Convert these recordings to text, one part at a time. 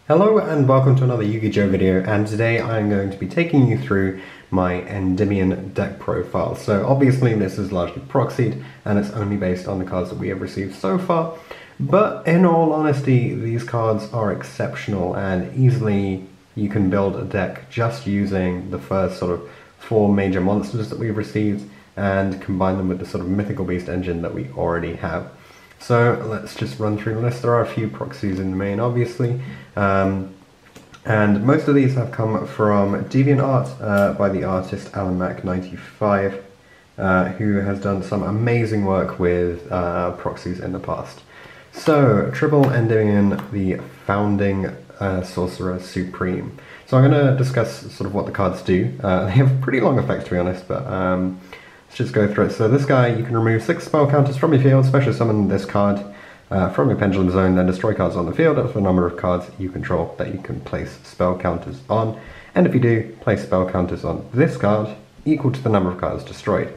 Hello and welcome to another Yu-Gi-Oh video, and today I'm going to be taking you through my Endymion deck profile. So obviously this is largely proxied and it's only based on the cards that we have received so far, but in all honesty these cards are exceptional and easily you can build a deck just using the first sort of 4 major monsters that we've received and combine them with the sort of mythical beast engine that we already have. So let's just run through the list. There are a few proxies in the main, obviously, and most of these have come from DeviantArt by the artist AlanMac95, who has done some amazing work with proxies in the past. So, Triple Endymion, the founding Sorcerer Supreme. So I'm going to discuss sort of what the cards do. They have pretty long effects, to be honest, but let's just go through it. So this guy, you can remove 6 spell counters from your field, special summon this card from your Pendulum zone, then destroy cards on the field up to the number of cards you control that you can place spell counters on. And if you do, place spell counters on this card equal to the number of cards destroyed.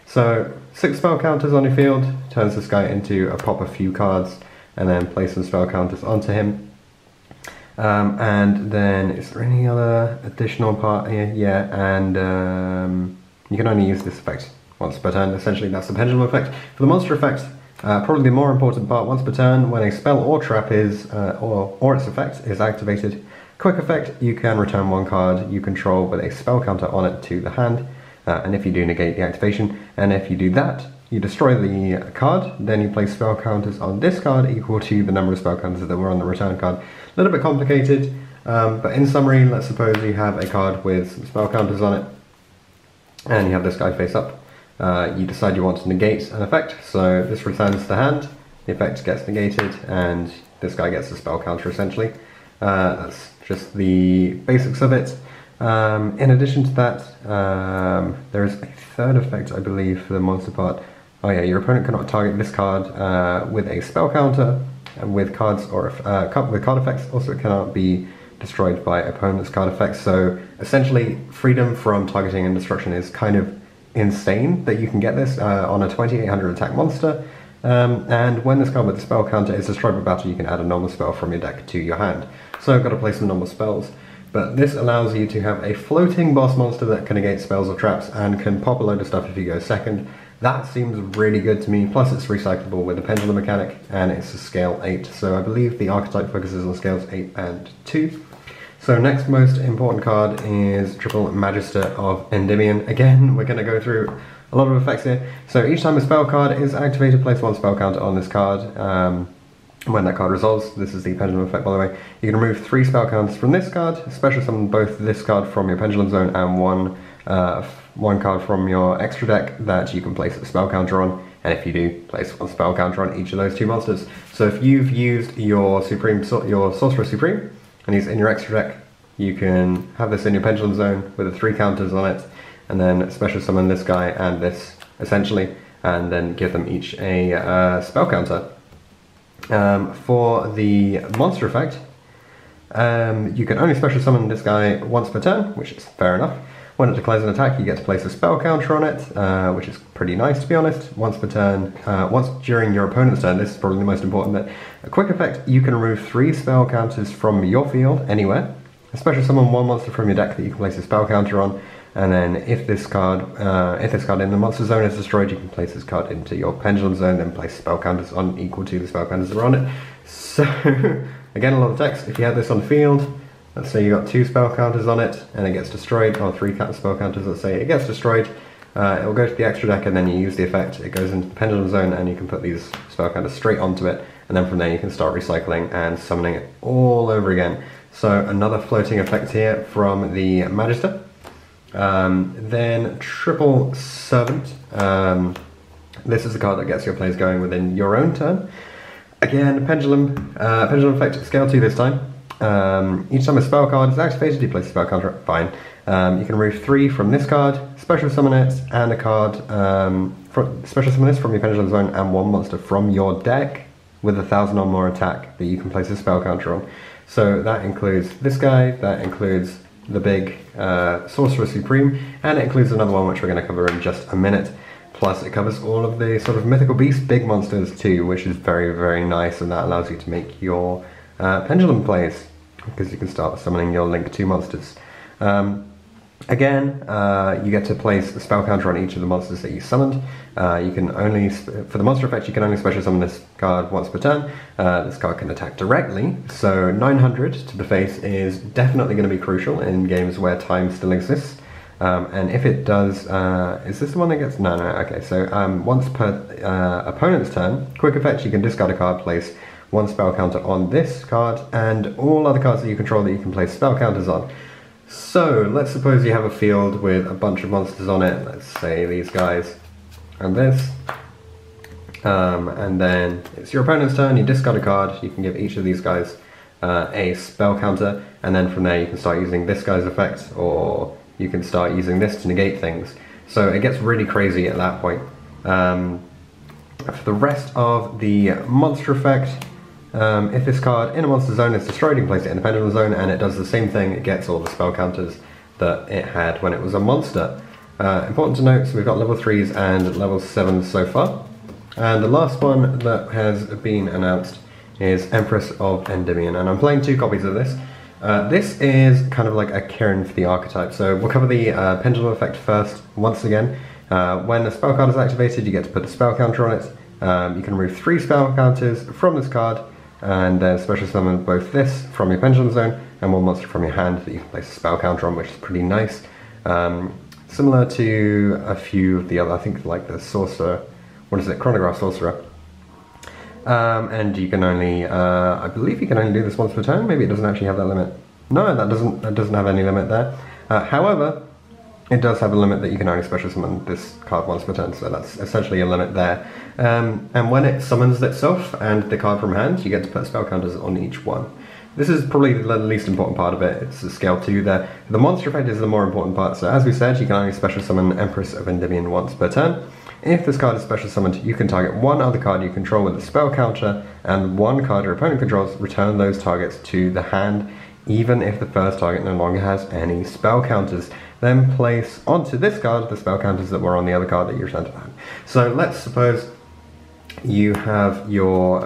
So 6 spell counters on your field turns this guy into a pop a few cards and then place some spell counters onto him. And then, is there any other additional part here? Yeah, and you can only use this effect once per turn. Essentially that's the pendulum effect. For the monster effect, probably the more important part, once per turn, when a spell or trap is, or its effect is activated, quick effect, you can return 1 card you control with a spell counter on it to the hand, and if you do, negate the activation, and if you do that, you destroy the card, then you place spell counters on this card equal to the number of spell counters that were on the return card. A little bit complicated, but in summary, let's suppose you have a card with some spell counters on it, and you have this guy face up. You decide you want to negate an effect, so this returns to hand, the effect gets negated, and this guy gets a spell counter essentially. That's just the basics of it. In addition to that, there is a third effect, I believe, for the monster part. Oh yeah, your opponent cannot target this card with a spell counter, and with cards or with card effects. Also, it cannot be destroyed by opponent's card effects. So essentially, freedom from targeting and destruction is kind of insane that you can get this on a 2800 attack monster. And when this card with the spell counter is destroyed by battle, you can add a normal spell from your deck to your hand. So I've got to play some normal spells. But this allows you to have a floating boss monster that can negate spells or traps and can pop a load of stuff if you go second. That seems really good to me, plus it's recyclable with the pendulum mechanic, and it's a scale 8, so I believe the archetype focuses on scales 8 and 2. So next most important card is Triple Magister of Endymion. Again, we're going to go through a lot of effects here. So each time a spell card is activated, place 1 spell counter on this card. When that card resolves, this is the pendulum effect by the way, you can remove 3 spell counters from this card, special summon both this card from your pendulum zone and one card from your extra deck that you can place a spell counter on, and if you do, place 1 spell counter on each of those 2 monsters. So if you've used your Sorcerer Supreme, and he's in your extra deck, you can have this in your pendulum zone with the 3 counters on it, and then special summon this guy and this, essentially, and then give them each a spell counter. For the monster effect, you can only special summon this guy once per turn, which is fair enough. When it declares an attack, you get to place a spell counter on it, which is pretty nice to be honest. Once per turn, once during your opponent's turn, this is probably the most important bit. A quick effect, you can remove 3 spell counters from your field, anywhere. Special summon 1 monster from your deck that you can place a spell counter on, and then if this card in the monster zone is destroyed, you can place this card into your pendulum zone, then place spell counters on equal to the spell counters that are on it. So, again, a lot of text. If you had this on the field, let's say you got 2 spell counters on it, and it gets destroyed, or 3 spell counters, let's say it gets destroyed, it will go to the extra deck, and then you use the effect, it goes into the pendulum zone, and you can put these spell counters straight onto it, and then from there you can start recycling and summoning it all over again. So another floating effect here from the Magister. Then Triple Servant. This is the card that gets your plays going within your own turn. Again, pendulum effect, scale 2 this time. Each time a spell card is activated, you place a spell counter. Fine. You can remove 3 from this card, special summon it, and a card, special summon this from your pendulum zone, and 1 monster from your deck with 1000 or more attack that you can place a spell counter on. So that includes this guy, that includes the big Sorcerer Supreme, and it includes another one which we're going to cover in just a minute. Plus it covers all of the sort of mythical beast big monsters too, which is very, very nice, and that allows you to make your pendulum plays. because you can start summoning your Link 2 monsters. Again, you get to place a spell counter on each of the monsters that you summoned. You can only, for the monster effect, you can only special summon this card once per turn. This card can attack directly, so 900 to the face is definitely going to be crucial in games where time still exists. And if it does, is this the one that gets, no, okay, so once per opponent's turn, quick effect, you can discard a card, place one spell counter on this card, and all other cards that you control that you can place spell counters on. So, let's suppose you have a field with a bunch of monsters on it, let's say these guys, and this, and then it's your opponent's turn, you discard a card, you can give each of these guys a spell counter, and then from there you can start using this guy's effect, or you can start using this to negate things. So it gets really crazy at that point. For the rest of the monster effect, if this card in a monster zone is destroyed, you can place it in the Pendulum zone, and it does the same thing, it gets all the spell counters that it had when it was a monster. Important to note, so we've got level 3s and level 7s so far. And the last one that has been announced is Empress of Endymion, and I'm playing 2 copies of this. This is kind of like a Kirin for the archetype, so we'll cover the Pendulum effect first, once again. When a spell card is activated, you get to put a spell counter on it. You can remove 3 spell counters from this card, and then special summon both this from your Pendulum zone, and one monster from your hand that you can place a spell counter on, which is pretty nice. Similar to a few of the other, I think like the Sorcerer, what is it, Chronograph Sorcerer. And you can only, I believe you can only do this once per turn. Maybe it doesn't actually have that limit. No, that doesn't have any limit there. However, it does have a limit that you can only special summon this card once per turn, so that's essentially a limit there. And when it summons itself and the card from hand, you get to put spell counters on each one. This is probably the least important part of it. It's the scale 2 there. The monster effect is the more important part. So as we said, you can only special summon Empress of Endymion once per turn. If this card is special summoned, you can target one other card you control with a spell counter, and one card your opponent controls, return those targets to the hand, even if the first target no longer has any spell counters. Then place onto this card the spell counters that were on the other card that you returned to the hand. So let's suppose you have your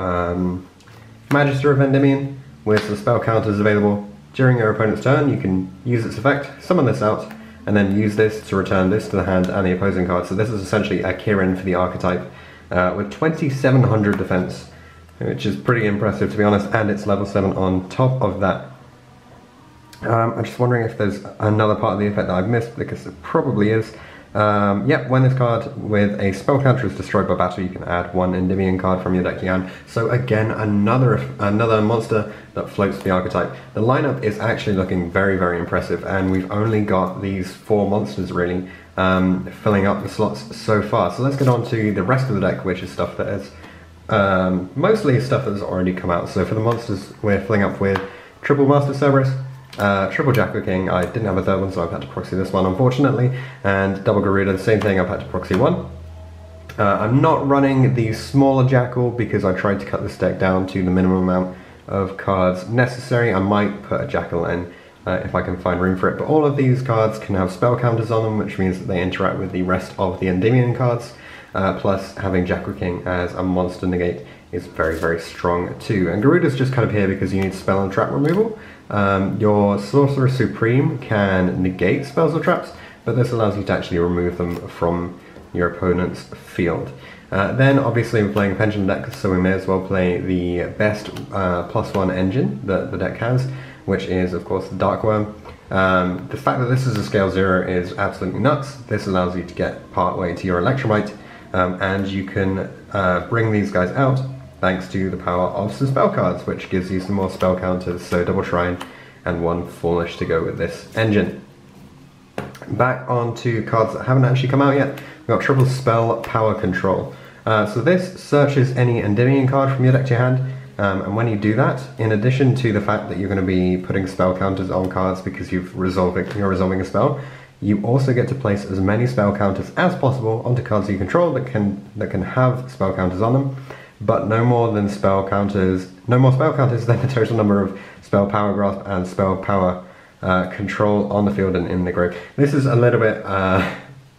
Magister of Endymion with the spell counters available. During your opponent's turn, you can use its effect, summon this out, and then use this to return this to the hand and the opposing card. So this is essentially a Kirin for the archetype with 2700 defense, which is pretty impressive to be honest, and it's level 7 on top of that. I'm just wondering if there's another part of the effect that I've missed, because there probably is. Yep, when this card with a spell counter is destroyed by battle, you can add one Endymion card from your deck to your hand. So again, another monster that floats the archetype. The lineup is actually looking very, very impressive, and we've only got these 4 monsters really filling up the slots so far. So let's get on to the rest of the deck, which is stuff that is mostly stuff that has already come out. So for the monsters, we're filling up with triple Master Cerberus, triple Jackal King. I didn't have a third one, so I've had to proxy this one unfortunately, and double Garuda, the same thing, I've had to proxy one. I'm not running the smaller Jackal because I tried to cut this deck down to the minimum amount of cards necessary. I might put a Jackal in if I can find room for it, but all of these cards can have spell counters on them, which means that they interact with the rest of the Endymion cards, plus having Jackal King as a monster negate is very, very strong too. And Garuda's just kind of here because you need spell and trap removal. Your Sorcerer Supreme can negate spells or traps, but this allows you to actually remove them from your opponent's field. Then obviously we're playing a Pendulum deck, so we may as well play the best +1 engine that the deck has, which is of course the Darkwurm. The fact that this is a scale 0 is absolutely nuts. This allows you to get part way to your Electromite, and you can bring these guys out thanks to the power of some spell cards, which gives you some more spell counters, so double Shrine and one Follish to go with this engine. Back on to cards that haven't actually come out yet. We've got triple spell power control. So this searches any Endymion card from your deck to your hand, and when you do that, in addition to the fact that you're going to be putting spell counters on cards because you're resolving a spell, you also get to place as many spell counters as possible onto cards you control that can have spell counters on them, but no more spell counters than the total number of spell power grasp and spell power control on the field and in the grave. This is a little bit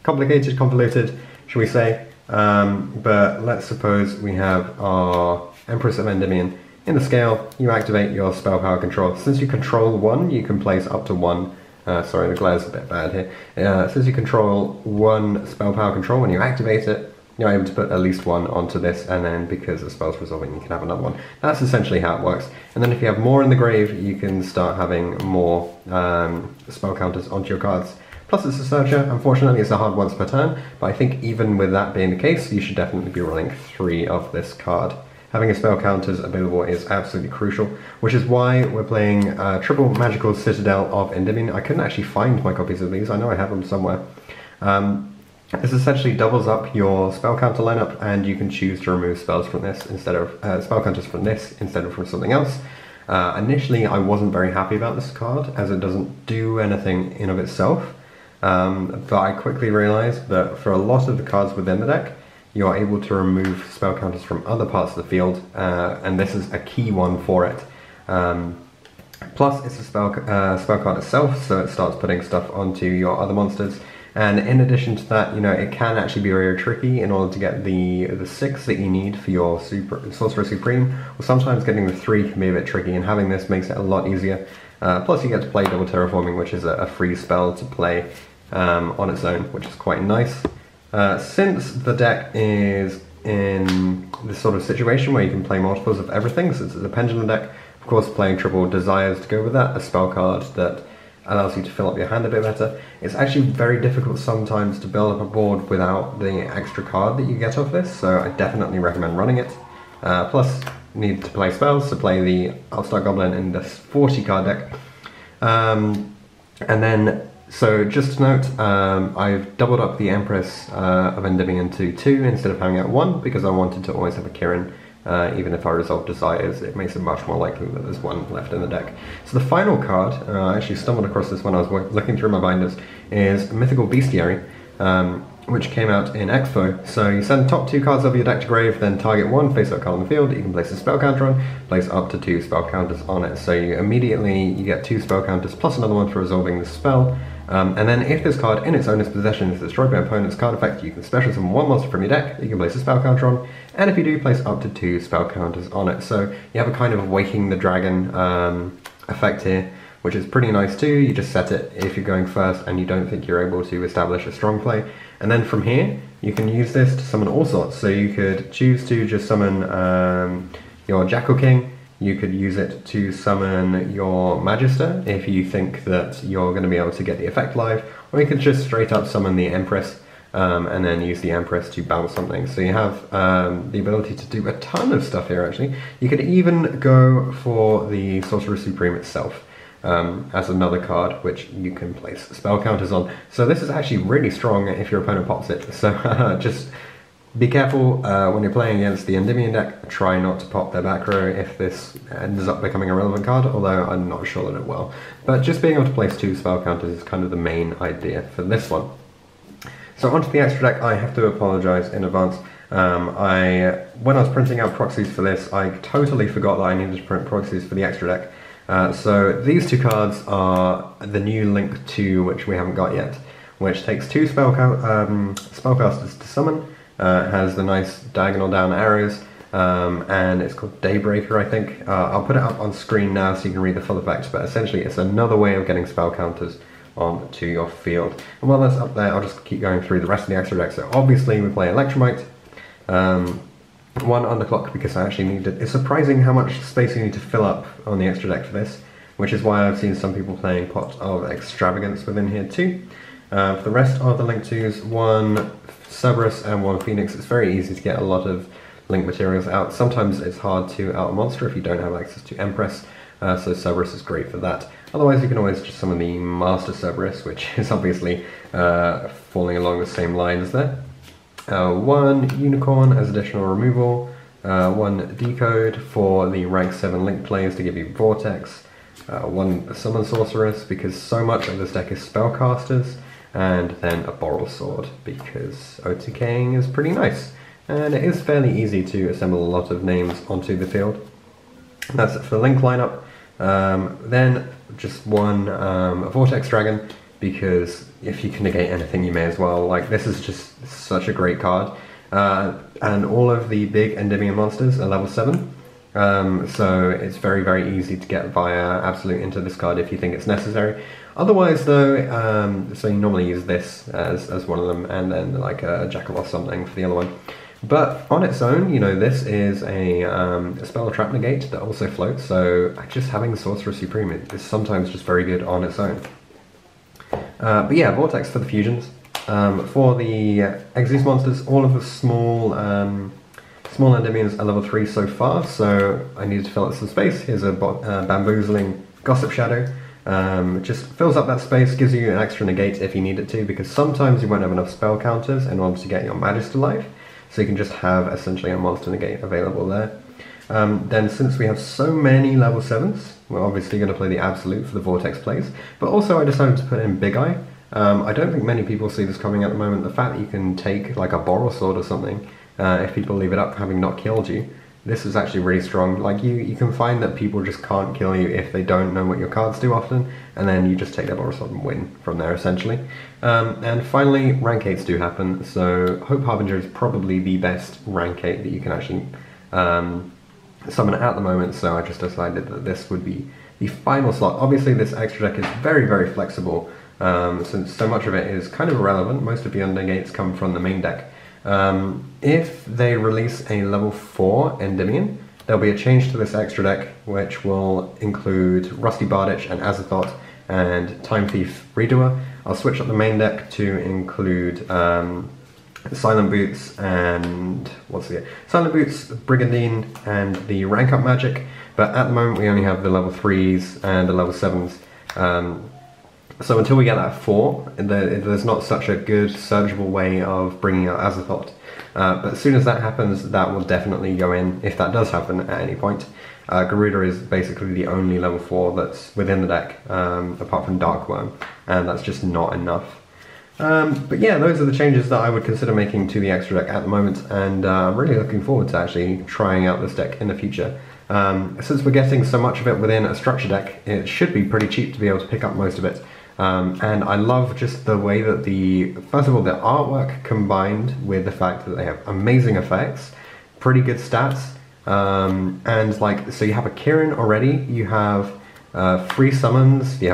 complicated, convoluted, shall we say, but let's suppose we have our Empress of Endymion in the scale, you activate your spell power control. Since you control one, you can place up to one. Sorry, the glare's a bit bad here. Since you control one spell power control, when you activate it, you're able to put at least one onto this, and then because the spell's resolving, you can have another one. That's essentially how it works. And then if you have more in the grave, you can start having more spell counters onto your cards. Plus it's a searcher. Unfortunately, it's a hard once per turn, but I think even with that being the case, you should definitely be rolling 3 of this card. Having a spell counters available is absolutely crucial, which is why we're playing triple magical Citadel of Endymion. I couldn't actually find my copies of these. I know I have them somewhere. This essentially doubles up your spell counter lineup, and you can choose to remove spells from this instead of spell counters from this instead of from something else. Initially, I wasn't very happy about this card as it doesn't do anything in of itself, but I quickly realized that for a lot of the cards within the deck, you are able to remove spell counters from other parts of the field, and this is a key one for it. Plus, it's a spell card itself, so it starts putting stuff onto your other monsters. And in addition to that, you know, it can actually be very tricky in order to get the 6 that you need for your Sorcerer Supreme, or sometimes getting the 3 can be a bit tricky, and having this makes it a lot easier. Plus you get to play double terraforming, which is a free spell to play on its own, which is quite nice. Since the deck is in this sort of situation where you can play multiples of everything, since it's a Pendulum deck, of course playing triple desires to go with that, a spell card that allows you to fill up your hand a bit better. It's actually very difficult sometimes to build up a board without the extra card that you get off this, so I definitely recommend running it. Plus, you need to play spells, so play the Upstart Goblin in this 40 card deck. And then, so just to note, I've doubled up the Empress of Endymion to 2 instead of having it at 1, because I wanted to always have a Kirin. Even if I resolve desires, it makes it much more likely that there's one left in the deck. So the final card, I actually stumbled across this when I was looking through my binders, is Mythical Bestiary, which came out in Expo. So you send the top 2 cards of your deck to grave, then target 1 face-up card on the field that you can place a spell counter on, place up to 2 spell counters on it. So you get 2 spell counters plus another one for resolving the spell. And then if this card in its owner's possession is destroyed by an opponent's card effect, you can special summon 1 monster from your deck that you can place a spell counter on, and if you do, place up to 2 spell counters on it. So you have a kind of Waking the Dragon effect here, which is pretty nice too. You just set it if you're going first and you don't think you're able to establish a strong play. And then from here, you can use this to summon all sorts. So you could choose to just summon your Jackal King. You could use it to summon your Magister if you think that you're going to be able to get the effect live, or you could just straight up summon the Empress and then use the Empress to bounce something. So you have the ability to do a ton of stuff here actually. You could even go for the Sorcerer Supreme itself as another card which you can place spell counters on. So this is actually really strong if your opponent pops it. So just be careful when you're playing against the Endymion deck. Try not to pop their back row if this ends up becoming a relevant card, although I'm not sure that it will. But just being able to place 2 spell counters is kind of the main idea for this one. So onto the extra deck, I have to apologise in advance. When I was printing out proxies for this, I totally forgot that I needed to print proxies for the extra deck. So these 2 cards are the new Link 2, which we haven't got yet, which takes 2 spellcasters to summon. It has the nice diagonal down arrows, and it's called Daybreaker, I think. I'll put it up on screen now so you can read the full effect, but essentially it's another way of getting spell counters onto your field. And while that's up there, I'll just keep going through the rest of the extra deck. So obviously we play Electromite, 1 Underclock because I actually need it. It's surprising how much space you need to fill up on the extra deck for this, which is why I've seen some people playing Pot of Extravagance within here too. For the rest of the Link 2s, 1 Cerberus and 1 Phoenix. It's very easy to get a lot of Link materials out. Sometimes it's hard to out a monster if you don't have access to Empress, so Cerberus is great for that. Otherwise you can always just summon the Master Cerberus, which is obviously falling along the same lines there. 1 Unicorn as additional removal, 1 Decode for the rank 7 Link plays to give you Vortex, 1 Summon Sorceress because so much of this deck is spellcasters, and then a Boral Sword because OTKing is pretty nice. And it is fairly easy to assemble a lot of names onto the field. That's it for the Link lineup. Then just 1 Vortex Dragon, because if you can negate anything you may as well. Like, this is just such a great card. And all of the big Endymion monsters are level 7. so it's very, very easy to get via Absolute into this card if you think it's necessary. Otherwise though, so you normally use this as one of them, and then like a Jackal or something for the other one. But on its own, you know, this is a spell trap negate that also floats, so just having the Sorcerer Supreme is sometimes just very good on its own. But yeah, Vortex for the fusions. For the Exeus monsters, all of the small Endymions are level 3 so far, so I needed to fill up some space. Here's a Bamboozling Gossip Shadow. Just fills up that space, gives you an extra negate if you need it to, because sometimes you won't have enough spell counters in order to get your Magister life, so you can just have essentially a monster negate available there. Then since we have so many level 7s, we're obviously going to play the Absolute for the Vortex plays, but also I decided to put in Big Eye. I don't think many people see this coming at the moment. The fact that you can take like a Boral Sword or something, if people leave it up having not killed you, this is actually really strong. Like you can find that people just can't kill you if they don't know what your cards do often, and then you just take their Boral Sword and win from there essentially. And finally, rank 8s do happen, so Hope Harbinger is probably the best rank 8 that you can actually summon at the moment, so I just decided that this would be the final slot. Obviously this extra deck is very, very flexible, since so much of it is kind of irrelevant. Most of your negates come from the main deck. If they release a level 4 Endymion, there'll be a change to this extra deck, which will include Rusty Bardich and Azathoth and Time Thief Redoer. I'll switch up the main deck to include Silent Boots and Silent Boots, Brigandine, and the rank up magic. But at the moment we only have the level 3s and the level 7s. So until we get that 4, there's not such a good surgical way of bringing out Azathoth. But as soon as that happens, that will definitely go in, if that does happen at any point. Garuda is basically the only level 4 that's within the deck, apart from Darkwurm, and that's just not enough. But yeah, those are the changes that I would consider making to the extra deck at the moment, and I'm really looking forward to actually trying out this deck in the future. Since we're getting so much of it within a structure deck, it should be pretty cheap to be able to pick up most of it. And I love just the way that first of all, the artwork combined with the fact that they have amazing effects, pretty good stats, and like, so you have a Kirin already, you have free summons, you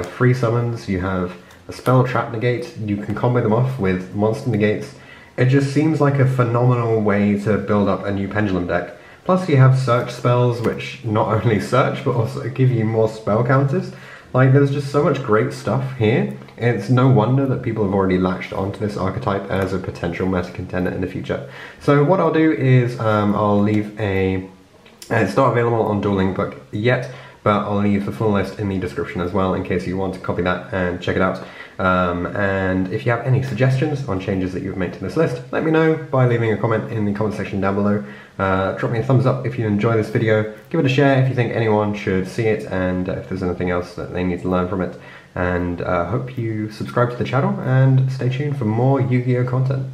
have a spell trap negate, you can combo them off with monster negates. It just seems like a phenomenal way to build up a new Pendulum deck. Plus you have search spells, which not only search, but also give you more spell counters. Like, there's just so much great stuff here. It's no wonder that people have already latched onto this archetype as a potential meta contender in the future. So what I'll do is I'll leave it's not available on Duel Link Book yet, but I'll leave the full list in the description as well in case you want to copy that and check it out. And if you have any suggestions on changes that you've made to this list, let me know by leaving a comment in the comment section down below. Drop me a thumbs up if you enjoy this video, give it a share if you think anyone should see it, and if there's anything else that they need to learn from it. And hope you subscribe to the channel and stay tuned for more Yu-Gi-Oh content.